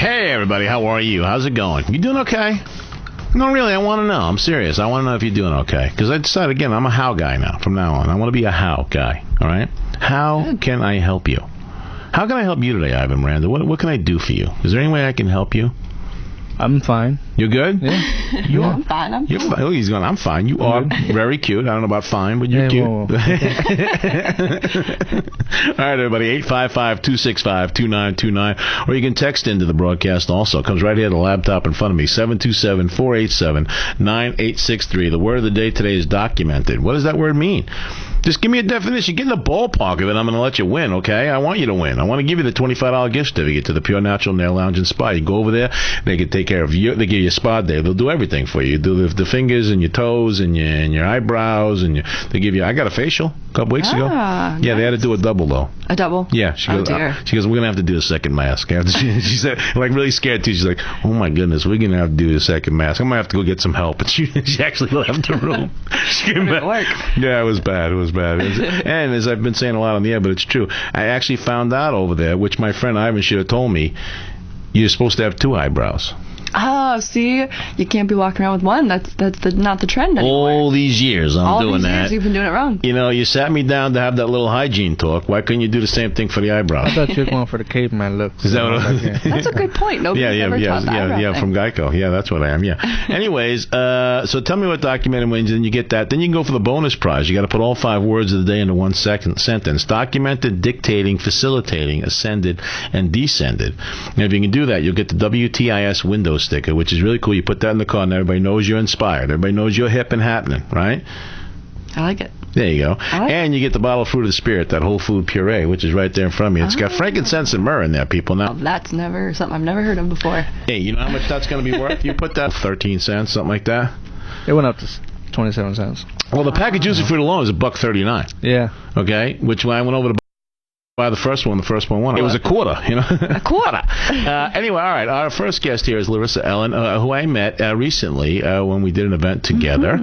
Hey, everybody. How are you? How's it going? You doing okay? No, really. I want to know. I'm serious. I want to know if you're doing okay. Because I decided, again, I'm a how guy now. From now on, I want to be a how guy. All right? How can I help you? How can I help you today, Ivan Miranda? What can I do for you? Is there any way I can help you? I'm fine. You're good? Yeah. You are? I'm fine. You're fine. Oh, he's going, I'm fine. You are very cute. I don't know about fine, but you're cute. Whoa. All right, everybody. 855-265-2929. Or you can text into the broadcast also. It comes right here to the laptop in front of me. 727-487-9863. The word of the day today is documented. What does that word mean? Just give me a definition. Get in the ballpark of it. I'm going to let you win, okay? I want you to win. I want to give you the $25 gift certificate to the Pure Natural Nail Lounge and Spa. You go over there. They can take care of you. They give you a spa day. They'll do everything for you. You do the fingers and your toes and your eyebrows. And they give you... I got a facial a couple weeks ago. Yeah, nice. They had to do a double, though. A double? Yeah. She goes, we're going to have to do a second mask. She said, like, really scared, too. She's like, oh, my goodness, we're going to have to do a second mask. I'm going to have to go get some help. And she actually left the room. She came back. Work. Yeah, it was bad. And as I've been saying a lot on the air, but it's true, I actually found out over there, which my friend Ivan should have told me, you're supposed to have two eyebrows. Oh, see, you can't be walking around with one. That's not the trend anymore. All these years I'm doing that. All these years you've been doing it wrong. You know, you sat me down to have that little hygiene talk. Why couldn't you do the same thing for the eyebrows? I thought you were going for the caveman look. Is that what That's a good point. Nobody's ever taught that. Yeah, from Geico. Yeah, that's what I am. Yeah. Anyways, so tell me what documented means, and you get that. Then you can go for the bonus prize. You got to put all 5 words of the day into one sentence. Documented, dictating, facilitating, ascended, and descended. And if you can do that, you'll get the WTIS window sticker, which is really cool. You put that in the car, and everybody knows you're inspired. Everybody knows you're hip and happening, right? I like it. There you go. And you get the bottle of Fruit of the Spirit, that whole food puree, which is right there in front of me. It's got frankincense and myrrh in there, people. Now, that's never something I've never heard of before. Hey, you know how much that's going to be worth? You put that 13 cents, something like that. It went up to 27 cents. Well, the pack of juicy fruit alone is $1.39. Yeah. Okay, which when I went over to buy the first one won. It was a quarter, you know. A quarter. Anyway, all right. Our first guest here is Larissa Ellen, who I met recently when we did an event together.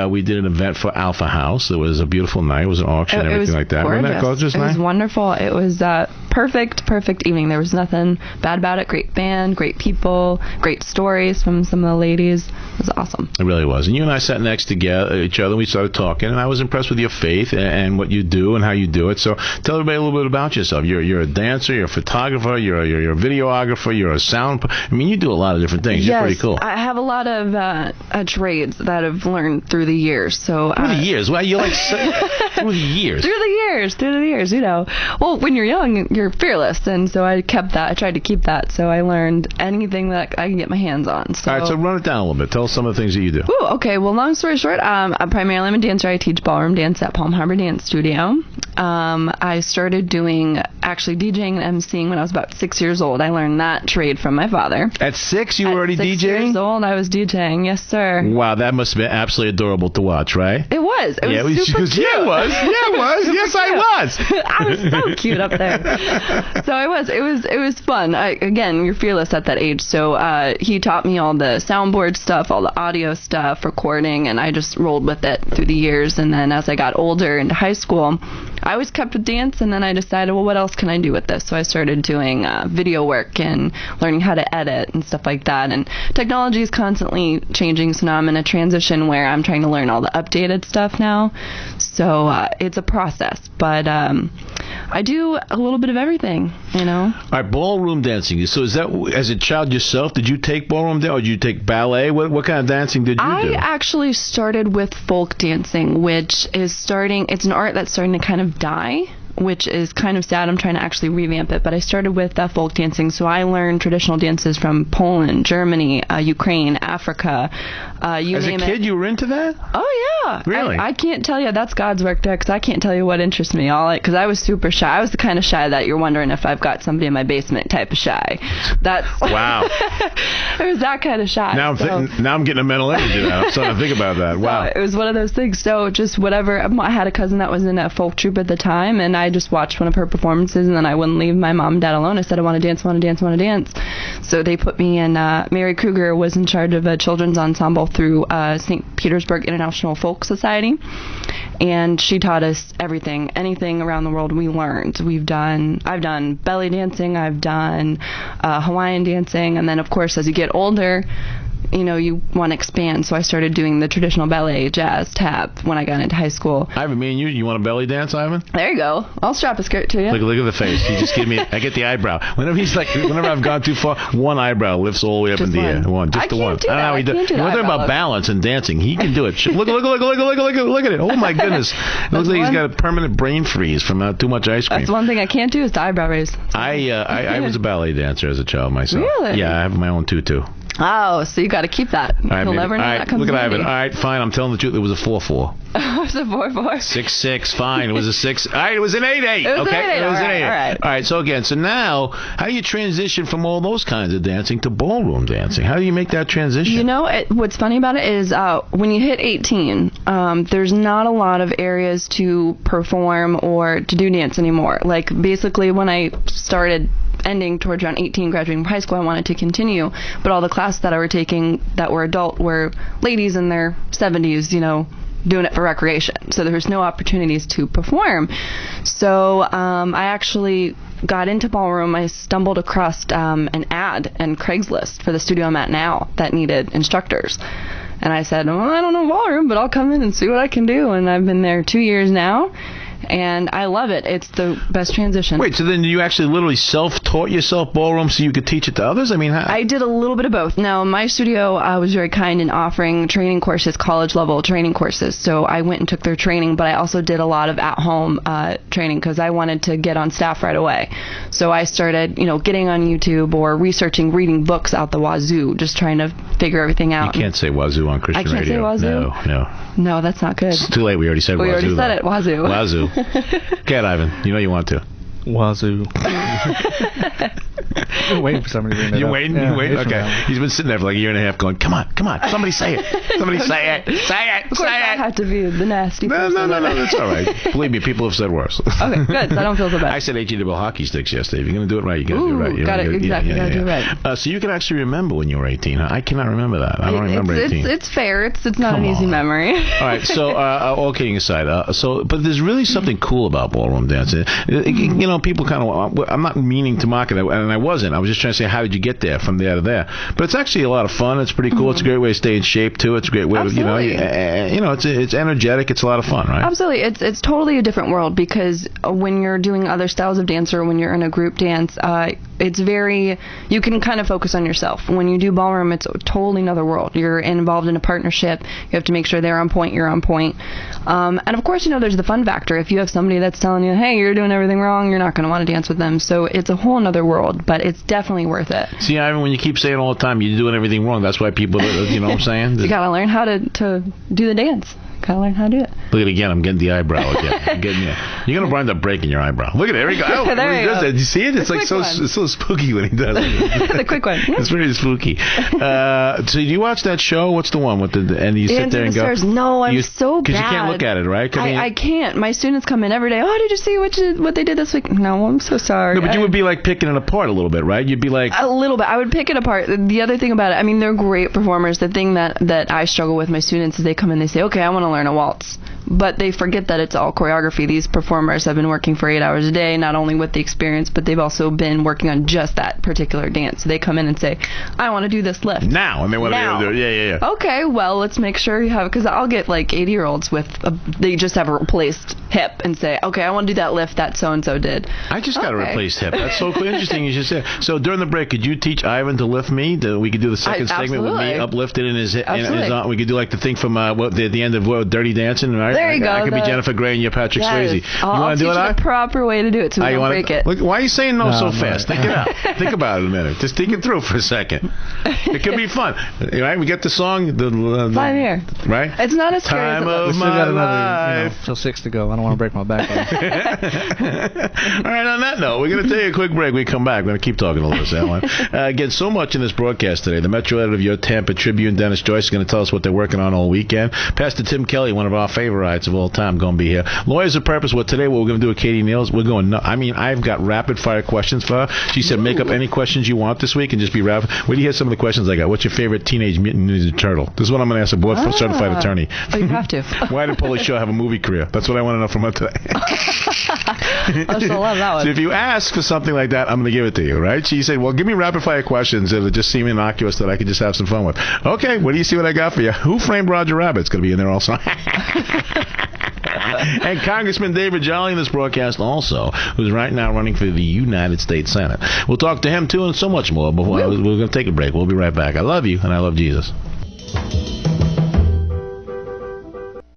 We did an event for Alpha House. It was a beautiful night. It was an auction and everything like that. Gorgeous. Wasn't that gorgeous night? It was wonderful. It was perfect evening. There was nothing bad about it. Great band, great people, great stories from some of the ladies. It was awesome. It really was. And you and I sat next to each other, and we started talking, and I was impressed with your faith and what you do and how you do it. So tell everybody a little bit about yourself. You're a dancer, you're a photographer, you're a videographer, you're a sound... I mean, you do a lot of different things. Yes, you're pretty cool. I have a lot of trades that I've learned through the years. So through the years? Well, you're like... through the years. Through the years, you know. Well, when you're young, you're fearless, and so I kept that. I tried to keep that, so I learned anything that I can get my hands on. So. All right, so run it down a little bit. Tell us some of the things that you do. Ooh, okay. Well, long story short, I'm a dancer. I teach ballroom dance at Palm Harbor Dance Studio. I started doing actually DJing and emceeing when I was about 6 years old. I learned that trade from my father. At 6, you were already DJing? 6 years old, I was DJing. Yes, sir. Wow, that must have been absolutely adorable to watch, right? It was. It was super cute. Yeah, it was. Yes, I was. I was so cute up there. So I was. It was fun. Again, you're fearless at that age. So he taught me all the soundboard stuff, all the audio stuff, recording, and I just rolled with it through the years. And then as I got older into high school, I always kept with dance, and then I decided, well, what else can I do with this? So I started doing video work and learning how to edit and stuff like that. And technology is constantly changing, so now I'm in a transition where I'm trying to learn all the updated stuff now. So it's a process, but I do a little bit of everything, you know. All right, ballroom dancing. So is that, as a child yourself, did you take ballroom dance, or did you take ballet? What kind of dancing did you do? I actually started with folk dancing, which is it's an art that's starting to kind of die, which is kind of sad. I'm trying to actually revamp it, but I started with folk dancing, so I learned traditional dances from Poland, Germany, Ukraine, Africa, you name it. As a kid, you were into that? Oh, yeah. Really? I can't tell you. That's God's work there, because I can't tell you what interests me. Because I was super shy. I was the kind of shy that you're wondering if I've got somebody in my basement type of shy. That's wow. It was that kind of shy. Now I'm getting a mental image of that. I'm starting to think about that. Wow. So it was one of those things. So just whatever. I had a cousin that was in a folk troupe at the time, and I just watched one of her performances, and then I wouldn't leave my mom and dad alone. I said, I want to dance, want to dance, want to dance. So they put me in. Mary Kruger was in charge of a children's ensemble through St. Petersburg International Folk Society, and she taught us everything, anything around the world we learned. I've done belly dancing, I've done Hawaiian dancing, and then of course as you get older, you know, you want to expand. So I started doing the traditional ballet, jazz, tap when I got into high school. Ivan, me and you want a belly dance, Ivan? There you go. I'll strap a skirt to you. Look at the face. He just I get the eyebrow. Whenever I've gone too far, one eyebrow lifts all the way up in the air. Just the one. I can't do that. I can't do that. We're talking about balance and dancing. He can do it. Look at it. Oh my goodness. It looks like he's got a permanent brain freeze from too much ice cream. That's one thing I can't do is the eyebrow raise. I was a ballet dancer as a child myself. Really? Yeah, I have my own tutu. Oh, so you got to keep that. You'll never know that comes look at handy. Ivan. All right, fine. I'm telling the truth. It was a 4-4. It was a 4-4. 6-6. Fine. It was a 6. All right. It was an 8-8. It was okay. an 8-8. It was an 8-8. All right. All right. So again, now, how do you transition from all those kinds of dancing to ballroom dancing? How do you make that transition? You know, what's funny about it is when you hit 18, there's not a lot of areas to perform or to do dance anymore. Like basically, when I started ending towards around 18, graduating from high school, I wanted to continue, but all the classes that I were taking that were adult were ladies in their 70s, you know, doing it for recreation. So there was no opportunities to perform. So I actually got into ballroom. I stumbled across an ad in Craigslist for the studio I'm at now that needed instructors. And I said, well, I don't know ballroom, but I'll come in and see what I can do. And I've been there 2 years now. And I love it. It's the best transition. Wait, so then you actually literally self-taught yourself ballroom so you could teach it to others? I mean, I did a little bit of both. Now, my studio was very kind in offering training courses, college-level training courses. So I went and took their training, but I also did a lot of at-home training because I wanted to get on staff right away. So I started, you know, getting on YouTube or researching, reading books out the wazoo, just trying to figure everything out. You can't say wazoo on Christian radio. I can't say wazoo? No. No, that's not good. It's too late. We already said wazoo. We already said it. Wazoo. Wazoo. Okay, Ivan. You know you want to. Wazoo. I'm waiting for somebody to bring that You're up. waiting? Yeah, You're waiting? it's Okay. around. He's been sitting there for like a year and a half going, come on, somebody say it. Somebody say it. Say it. Of course, I have to be the nasty person. No, that's all right. Believe me, people have said worse. Okay, good. So I don't feel so bad. I said HE hockey sticks yesterday. If you're going to do it right, you got to do it right. You got it. Exactly. Got to do it right. So you can actually remember when you were 18. Huh? I cannot remember that. I don't remember 18. It's fair. It's not an easy memory. All right. So all kidding aside, but there's really something cool about ballroom dancing. You know, people kind of. I'm not meaning to mock it, and I wasn't. I was just trying to say, how did you get there from there to there? But it's actually a lot of fun. It's pretty cool. It's a great way to stay in shape too. It's a great way Absolutely. to, it's energetic. It's a lot of fun, right? Absolutely. It's totally a different world because when you're doing other styles of dance or when you're in a group dance, it's very, you can kind of focus on yourself. When you do ballroom, it's totally another world. You're involved in a partnership. You have to make sure they're on point, you're on point. And of course, you know, there's the fun factor. If you have somebody that's telling you, hey, you're doing everything wrong, you're not going to want to dance with them. So it's a whole other world, but it's definitely worth it. See, Ivan, when you keep saying all the time you're doing everything wrong, that's why people, you know what I'm saying? You got to learn how to do the dance. Gotta learn how to do it. Look at it again. I'm getting the eyebrow again. You're gonna wind up breaking your eyebrow. Look at it. There we go. Oh, there you go. Do you see it? It's like it's so spooky when he does it. The quick one. It's very spooky. So do you watch that show? What's the one with and you sit there and go? Stars. No, I'm so bad. Because you can't look at it, right? I can't. My students come in every day. Oh, did you see what they did this week? No, I'm so sorry. No, but you would be like picking it apart a little bit, right? You'd be like a little bit. I would pick it apart. The other thing about it, I mean, they're great performers. The thing that I struggle with my students is they come in, they say, okay, I want to learn a waltz. But they forget that it's all choreography. These performers have been working for 8 hours a day, not only with the experience, but they've also been working on just that particular dance. So they come in and say, I want to do this lift. Now. And they want to do it. Yeah. Okay, well, let's make sure you have, because I'll get like 80-year-olds they just have a replaced hip and say, okay, I want to do that lift that so-and-so did. I just got a replaced hip. That's so interesting you just said. So during the break, could you teach Ivan to lift me? We could do the second segment with me uplifted in his arm. We could do like the thing from the end of Dirty Dancing, right? There you go. I could be Jennifer Grey and you're Patrick Swayze. You want to do it? I'll teach you the proper way to do it so we don't break it. Look, why are you saying no so fast? Think it out. Think about it a minute. Just think it through for a second. It could be fun. Right? We get the song. Fine here. Right? It's not as scary Time as of my life. Till 6 to go. I don't want to break my back. All right, on that note, we're going to take a quick break. We come back. We're going to keep talking a little bit, Alan. Again, so much in this broadcast today. The Metro editor of your Tampa Tribune, Dennis Joyce, is going to tell us what they're working on all weekend. Pastor Tim Tim Kelly, one of our favorites of all time, going to be here. Lawyers of Purpose. Well, today what we're going to do with Katie Niels, we're going. I mean, I've got rapid fire questions for her. She said, make up any questions you want this week and just be rapid. Wait till you hear some of the questions I got. What's your favorite Teenage Mutant Ninja Turtle? This is what I'm going to ask a board certified attorney. Oh, you have to. Why did Pauly Shore have a movie career? That's what I want to know from her today. I still love that one. So if you ask for something like that, I'm going to give it to you, right? She said, well, give me rapid fire questions that just seem innocuous that I could just have some fun with. Okay, what do you see what I got for you? Who Framed Roger Rabbit? It's going to be in there also. And Congressman David Jolly in this broadcast also, who's right now running for the United States Senate. We'll talk to him, too, and so much more. But we're going to take a break. We'll be right back. I love you, and I love Jesus.